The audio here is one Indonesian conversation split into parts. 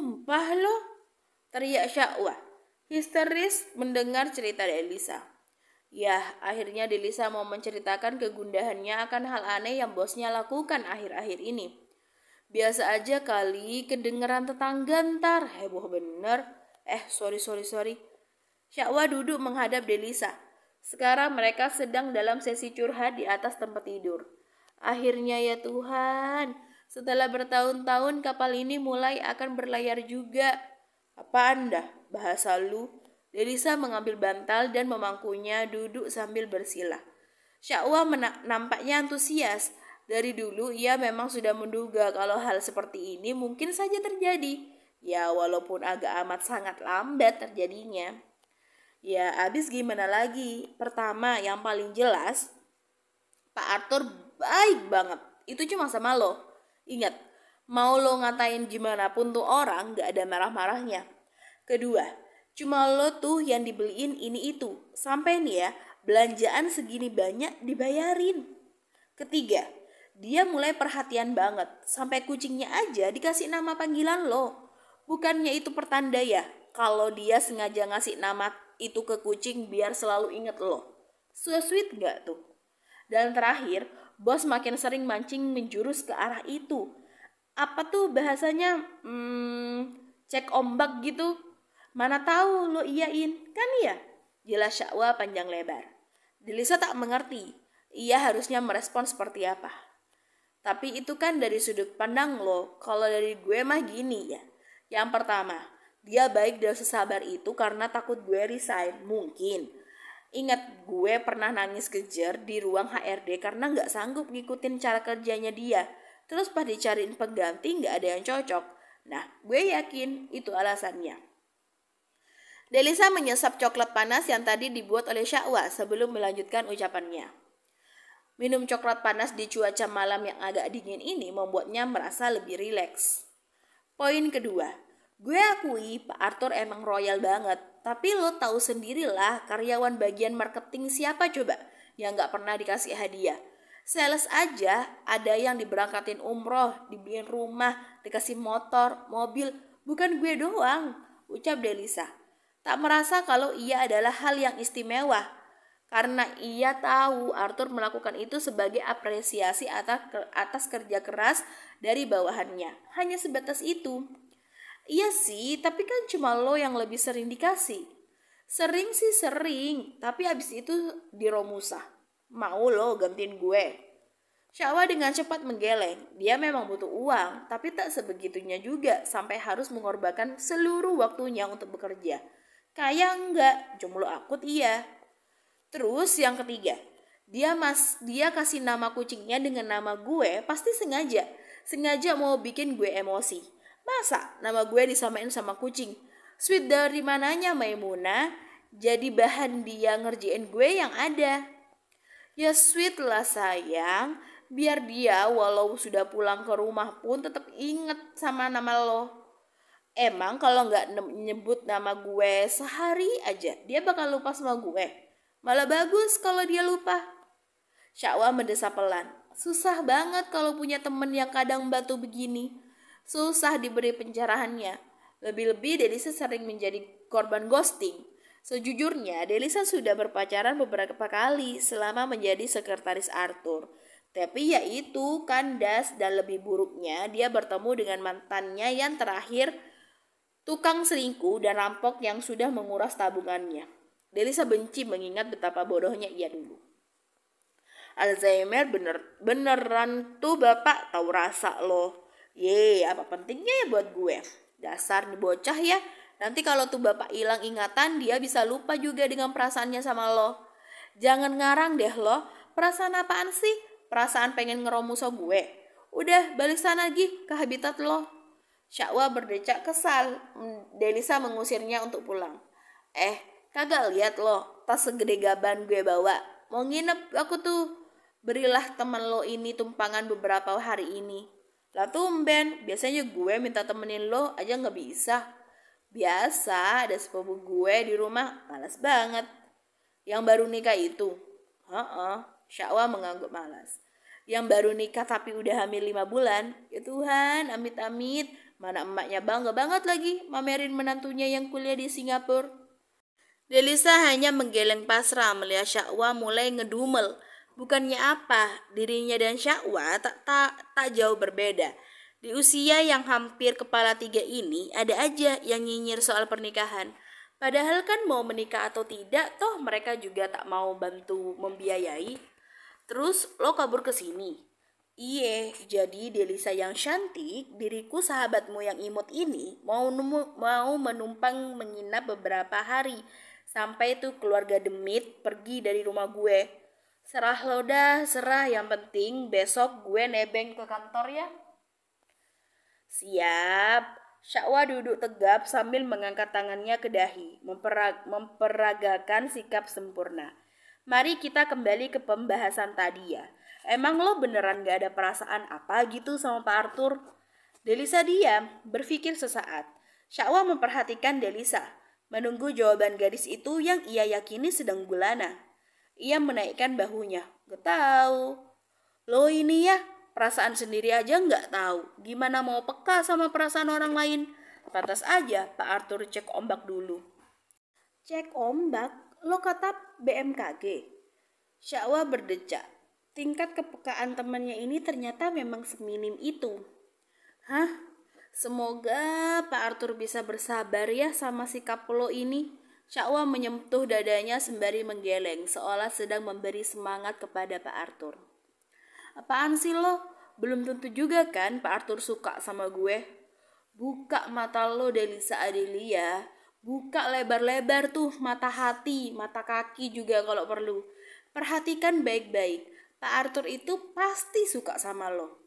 Sumpah lo, teriak Syakwa, histeris mendengar cerita Delisa. Ya, akhirnya Delisa mau menceritakan kegundahannya akan hal aneh yang bosnya lakukan akhir-akhir ini. Biasa aja kali, kedengeran tetangga ntar, heboh bener. Sorry. Syakwa duduk menghadap Delisa. Sekarang mereka sedang dalam sesi curhat di atas tempat tidur. Akhirnya ya Tuhan, setelah bertahun-tahun kapal ini mulai akan berlayar juga. Apaan dah, bahasa lu? Delisa mengambil bantal dan memangkunya duduk sambil bersilah. Syakwa nampaknya antusias. Dari dulu ia memang sudah menduga kalau hal seperti ini mungkin saja terjadi. Ya walaupun agak amat sangat lambat terjadinya. Ya abis gimana lagi? Pertama yang paling jelas, Pak Arthur baik banget. Itu cuma sama lo. Ingat, mau lo ngatain gimana pun tuh orang gak ada marah-marahnya. Kedua, cuma lo tuh yang dibeliin ini itu. Sampai nih ya, belanjaan segini banyak dibayarin. Ketiga, dia mulai perhatian banget. Sampai kucingnya aja dikasih nama panggilan lo. Bukannya itu pertanda ya kalau dia sengaja ngasih nama itu ke kucing biar selalu inget lo. So sweet gak tuh? Dan terakhir, bos makin sering mancing menjurus ke arah itu. Apa tuh bahasanya? Cek ombak gitu. Mana tahu lo iyain, kan ya? Jelas Syakwa panjang lebar. Delisa tak mengerti. Ia harusnya merespon seperti apa. Tapi itu kan dari sudut pandang lo. Kalau dari gue mah gini ya. Yang pertama, dia baik dan sesabar itu karena takut gue resign. Mungkin. Ingat gue pernah nangis kejer di ruang HRD karena gak sanggup ngikutin cara kerjanya dia. Terus pas dicariin pengganti gak ada yang cocok. Nah, gue yakin itu alasannya. Delisa menyesap coklat panas yang tadi dibuat oleh Syakwa sebelum melanjutkan ucapannya. Minum coklat panas di cuaca malam yang agak dingin ini membuatnya merasa lebih rileks. Poin kedua, gue akui Pak Arthur emang royal banget. Tapi lo tahu sendirilah karyawan bagian marketing siapa coba yang gak pernah dikasih hadiah. Sales aja ada yang diberangkatin umroh, dibeliin rumah, dikasih motor, mobil. Bukan gue doang, ucap Delisa. Tak merasa kalau ia adalah hal yang istimewa. Karena ia tahu Arthur melakukan itu sebagai apresiasi atas kerja keras dari bawahannya. Hanya sebatas itu. Iya sih, tapi kan cuma lo yang lebih sering dikasih. Sering sih sering, tapi abis itu diromusa. Mau lo gantiin gue? Syakwa dengan cepat menggeleng. Dia memang butuh uang, tapi tak sebegitunya juga sampai harus mengorbankan seluruh waktunya untuk bekerja. Kayak enggak, jomblo akut iya. Terus yang ketiga, dia kasih nama kucingnya dengan nama gue pasti sengaja. Sengaja mau bikin gue emosi. Masa nama gue disamain sama kucing? Sweet dari mananya Maimuna? Jadi bahan dia ngerjain gue yang ada. Ya sweet lah sayang. Biar dia walau sudah pulang ke rumah pun tetap inget sama nama lo. Emang kalau gak nyebut nama gue sehari aja dia bakal lupa sama gue. Malah bagus kalau dia lupa. Syakwa mendesah pelan. Susah banget kalau punya temen yang kadang batu begini. Susah diberi pencerahannya. Lebih-lebih Delisa sering menjadi korban ghosting. Sejujurnya Delisa sudah berpacaran beberapa kali selama menjadi sekretaris Arthur. Tapi ya itu kandas dan lebih buruknya dia bertemu dengan mantannya yang terakhir tukang selingkuh dan rampok yang sudah menguras tabungannya. Delisa benci mengingat betapa bodohnya ia dulu. Alzheimer beneran tuh bapak tahu rasa loh. Apa pentingnya ya buat gue? Dasar nih bocah ya. Nanti kalau tuh bapak hilang ingatan dia bisa lupa juga dengan perasaannya sama lo. Jangan ngarang deh lo. Perasaan apaan sih? Perasaan pengen ngeromuso gue. Udah balik sana lagi ke habitat lo. Syakwa berdecak kesal. Delisa mengusirnya untuk pulang. Kagak lihat lo tas segede gaban gue bawa. Mau nginep aku tuh. Berilah teman lo ini tumpangan beberapa hari ini. Lah tumben, biasanya gue minta temenin lo aja gak bisa. Biasa ada sepupu gue di rumah, malas banget. Yang baru nikah itu? Syakwa mengangguk malas. Yang baru nikah tapi udah hamil 5 bulan? Ya Tuhan, amit-amit. Mana emaknya bangga banget lagi mamerin menantunya yang kuliah di Singapura. Delisa hanya menggeleng pasrah melihat Syakwa mulai ngedumel. Bukannya apa, dirinya dan Syakwa tak jauh berbeda. Di usia yang hampir kepala tiga ini, ada aja yang nyinyir soal pernikahan. Padahal kan mau menikah atau tidak, toh mereka juga tak mau bantu membiayai. Terus lo kabur ke sini. Iye, jadi Delisa yang cantik, diriku sahabatmu yang imut ini mau menumpang menginap beberapa hari. Sampai tuh keluarga demit pergi dari rumah gue. Serah lo dah, serah, yang penting besok gue nebeng ke kantor ya. Siap. Syakwa duduk tegap sambil mengangkat tangannya ke dahi, memperagakan sikap sempurna. Mari kita kembali ke pembahasan tadi ya. Emang lo beneran gak ada perasaan apa gitu sama Pak Arthur? Delisa diam, berpikir sesaat. Syakwa memperhatikan Delisa, menunggu jawaban gadis itu yang ia yakini sedang gulana. Ia menaikkan bahunya. Gak tahu. Lo ini ya, perasaan sendiri aja nggak tahu. Gimana mau peka sama perasaan orang lain? Pantas aja Pak Arthur cek ombak dulu. Cek ombak? Lo kata BMKG? Syakwa berdecak. Tingkat kepekaan temannya ini ternyata memang seminim itu. Hah? Semoga Pak Arthur bisa bersabar ya sama sikap lo ini. Syakwa menyentuh dadanya sembari menggeleng, seolah sedang memberi semangat kepada Pak Arthur. Apaan sih lo? Belum tentu juga kan Pak Arthur suka sama gue. Buka mata lo Delisa Adelia. Buka lebar-lebar tuh mata hati, mata kaki juga kalau perlu. Perhatikan baik-baik. Pak Arthur itu pasti suka sama lo.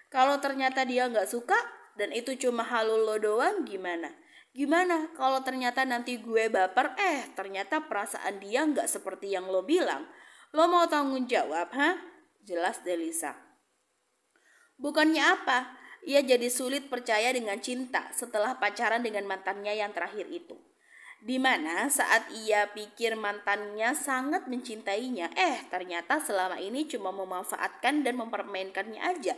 Kalau ternyata dia gak suka dan itu cuma halu lo doang, gimana? Gimana kalau ternyata nanti gue baper, ternyata perasaan dia gak seperti yang lo bilang? Lo mau tanggung jawab, ha? Jelas Delisa. Bukannya apa, ia jadi sulit percaya dengan cinta setelah pacaran dengan mantannya yang terakhir itu. Dimana saat ia pikir mantannya sangat mencintainya, ternyata selama ini cuma memanfaatkan dan mempermainkannya aja.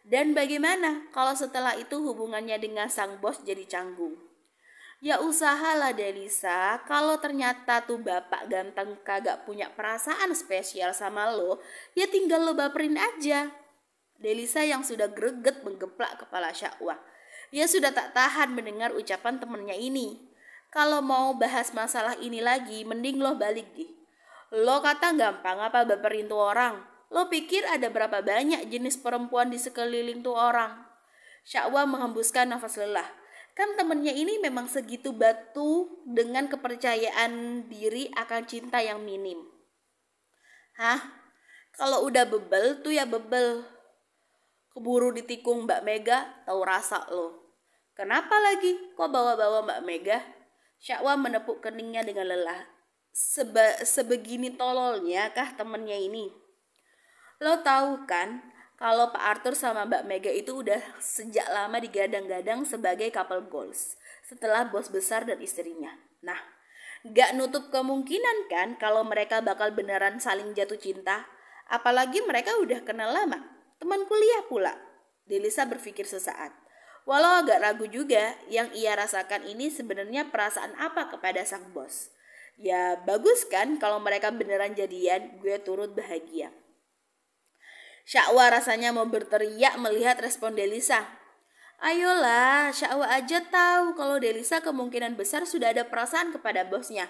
Dan bagaimana kalau setelah itu hubungannya dengan sang bos jadi canggung? Ya usahalah Delisa, kalau ternyata tuh bapak ganteng kagak punya perasaan spesial sama lo, ya tinggal lo baperin aja. Delisa yang sudah greget menggeplak kepala Syakwa. Ia sudah tak tahan mendengar ucapan temannya ini. Kalau mau bahas masalah ini lagi, mending lo balik deh. Lo kata gampang apa baperin tuh orang? Lo pikir ada berapa banyak jenis perempuan di sekeliling tuh orang? Syakwa menghembuskan nafas lelah. Kan temennya ini memang segitu batu dengan kepercayaan diri akan cinta yang minim. Hah? Kalau udah bebel tuh ya bebel. Keburu ditikung Mbak Mega, tahu rasa lo. Kenapa lagi? Kok bawa-bawa Mbak Mega? Syakwa menepuk keningnya dengan lelah. Sebegini tololnya kah temennya ini? Lo tahu kan, kalau Pak Arthur sama Mbak Mega itu udah sejak lama digadang-gadang sebagai couple goals setelah bos besar dan istrinya. Nah, gak nutup kemungkinan kan kalau mereka bakal beneran saling jatuh cinta. Apalagi mereka udah kenal lama, teman kuliah pula. Delisa berpikir sesaat. Walau agak ragu juga, yang ia rasakan ini sebenarnya perasaan apa kepada sang bos. Ya bagus kan kalau mereka beneran jadian, gue turut bahagia. Syakwa rasanya mau berteriak melihat respon Delisa. Ayolah, Syakwa aja tahu kalau Delisa kemungkinan besar sudah ada perasaan kepada bosnya.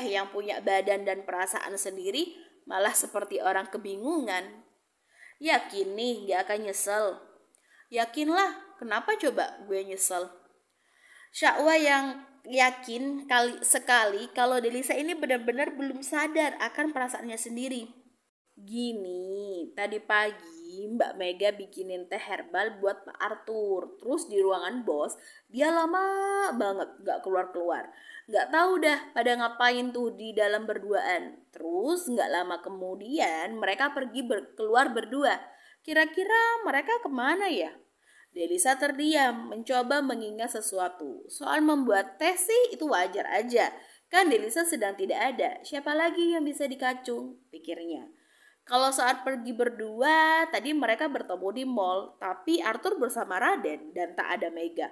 Yang punya badan dan perasaan sendiri malah seperti orang kebingungan. Yakin nih gak akan nyesel? Yakinlah, kenapa coba gue nyesel? Syakwa yang yakin sekali kalau Delisa ini benar-benar belum sadar akan perasaannya sendiri. Gini, tadi pagi Mbak Mega bikinin teh herbal buat Pak Arthur. Terus di ruangan bos, dia lama banget gak keluar-keluar. Gak tahu dah pada ngapain tuh di dalam berduaan. Terus gak lama kemudian mereka pergi keluar berdua. Kira-kira mereka kemana ya? Delisa terdiam, mencoba mengingat sesuatu. Soal membuat teh sih itu wajar aja. Kan Delisa sedang tidak ada. Siapa lagi yang bisa dikacung? Pikirnya. Kalau saat pergi berdua, tadi mereka bertemu di mall, tapi Arthur bersama Raden dan tak ada Mega.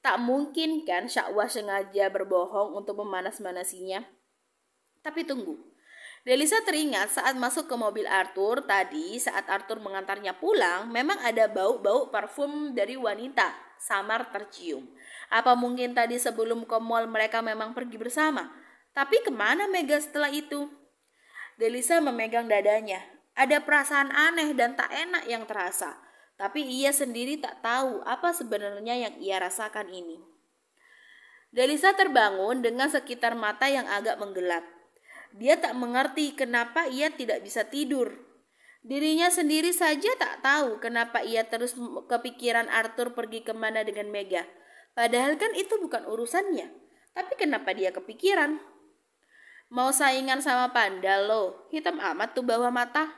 Tak mungkin kan Syakwa sengaja berbohong untuk memanas-manasinya. Tapi tunggu. Delisa teringat saat masuk ke mobil Arthur tadi, saat Arthur mengantarnya pulang, memang ada bau-bau parfum dari wanita samar tercium. Apa mungkin tadi sebelum ke mall mereka memang pergi bersama? Tapi kemana Mega setelah itu? Delisa memegang dadanya. Ada perasaan aneh dan tak enak yang terasa. Tapi ia sendiri tak tahu apa sebenarnya yang ia rasakan ini. Delisa terbangun dengan sekitar mata yang agak menggelap. Dia tak mengerti kenapa ia tidak bisa tidur. Dirinya sendiri saja tak tahu kenapa ia terus kepikiran Arthur pergi kemana dengan Mega. Padahal kan itu bukan urusannya. Tapi kenapa dia kepikiran? Mau saingan sama Panda lo, hitam amat tuh bawah mata.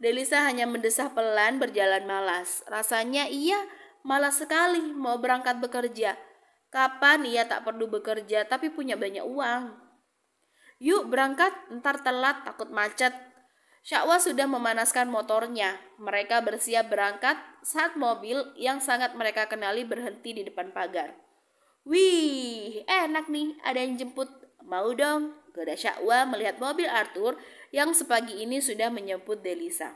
Delisa hanya mendesah pelan berjalan malas. Rasanya ia malas sekali mau berangkat bekerja. Kapan ia tak perlu bekerja tapi punya banyak uang? Yuk berangkat, ntar telat takut macet. Syakwa sudah memanaskan motornya. Mereka bersiap berangkat saat mobil yang sangat mereka kenali berhenti di depan pagar. Wih, enak nih, ada yang jemput. Mau dong, goda Syakwa melihat mobil Arthur yang sepagi ini sudah menjemput Delisa.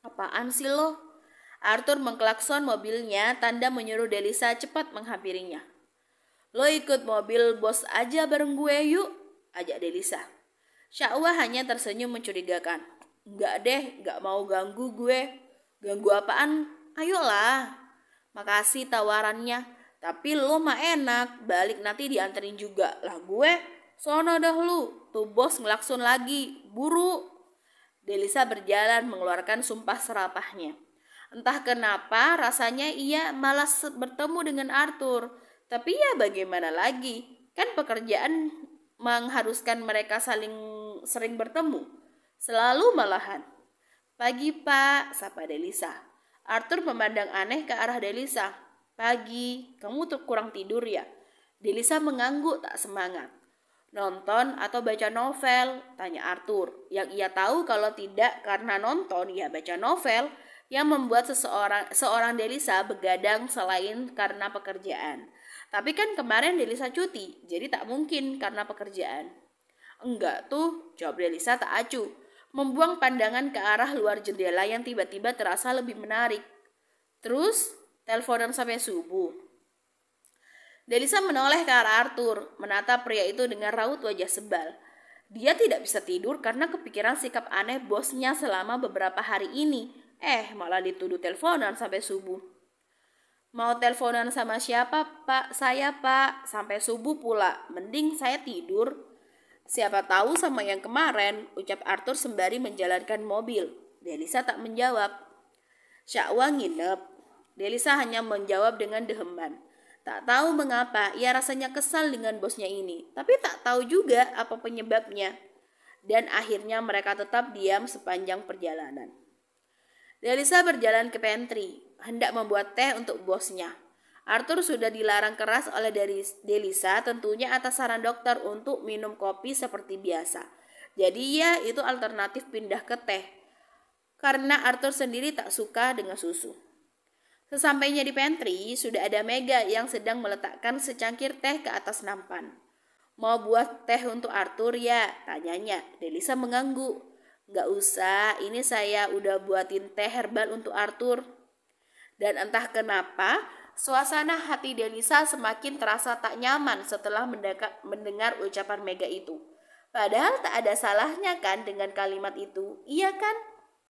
Apaan sih lo? Arthur mengklakson mobilnya, tanda menyuruh Delisa cepat menghampirinya. Lo ikut mobil bos aja bareng gue yuk, ajak Delisa. Syakwa hanya tersenyum mencurigakan. Enggak deh, enggak mau ganggu gue. Ganggu apaan? Ayolah. Makasih tawarannya. Tapi lo mah enak, balik nanti dianterin juga. Lah gue, sono dah lu. Tuh bos ngelakson lagi, buru. Delisa berjalan mengeluarkan sumpah serapahnya. Entah kenapa rasanya ia malas bertemu dengan Arthur. Tapi ya bagaimana lagi? Kan pekerjaan mengharuskan mereka sering bertemu. Selalu malahan. Pagi pak, sapa Delisa. Arthur memandang aneh ke arah Delisa. Pagi, kamu kurang tidur ya? Delisa mengangguk tak semangat. Nonton atau baca novel? Tanya Arthur. Yang ia tahu kalau tidak karena nonton ya baca novel yang membuat seorang Delisa begadang selain karena pekerjaan. Tapi kan kemarin Delisa cuti, jadi tak mungkin karena pekerjaan. Enggak tuh, jawab Delisa tak acuh, membuang pandangan ke arah luar jendela yang tiba-tiba terasa lebih menarik. Terus, teleponan sampai subuh. Delisa menoleh ke arah Arthur, menatap pria itu dengan raut wajah sebal. Dia tidak bisa tidur karena kepikiran sikap aneh bosnya selama beberapa hari ini. Malah dituduh teleponan sampai subuh. Mau teleponan sama siapa pak? Saya pak, sampai subuh pula. Mending saya tidur. Siapa tahu sama yang kemarin, ucap Arthur sembari menjalankan mobil. Delisa tak menjawab. Syakwa nginep. Delisa hanya menjawab dengan deheman. Tak tahu mengapa ia rasanya kesal dengan bosnya ini, tapi tak tahu juga apa penyebabnya. Dan akhirnya mereka tetap diam sepanjang perjalanan. Delisa berjalan ke pantry, hendak membuat teh untuk bosnya. Arthur sudah dilarang keras oleh Delisa, tentunya atas saran dokter untuk minum kopi seperti biasa. Jadi ya itu alternatif pindah ke teh. Karena Arthur sendiri tak suka dengan susu. Sesampainya di pantry, sudah ada Mega yang sedang meletakkan secangkir teh ke atas nampan. Mau buat teh untuk Arthur ya? Tanyanya. Delisa mengangguk. Gak usah, ini saya udah buatin teh herbal untuk Arthur. Dan entah kenapa, suasana hati Delisa semakin terasa tak nyaman setelah mendengar ucapan Mega itu. Padahal tak ada salahnya kan dengan kalimat itu, iya kan?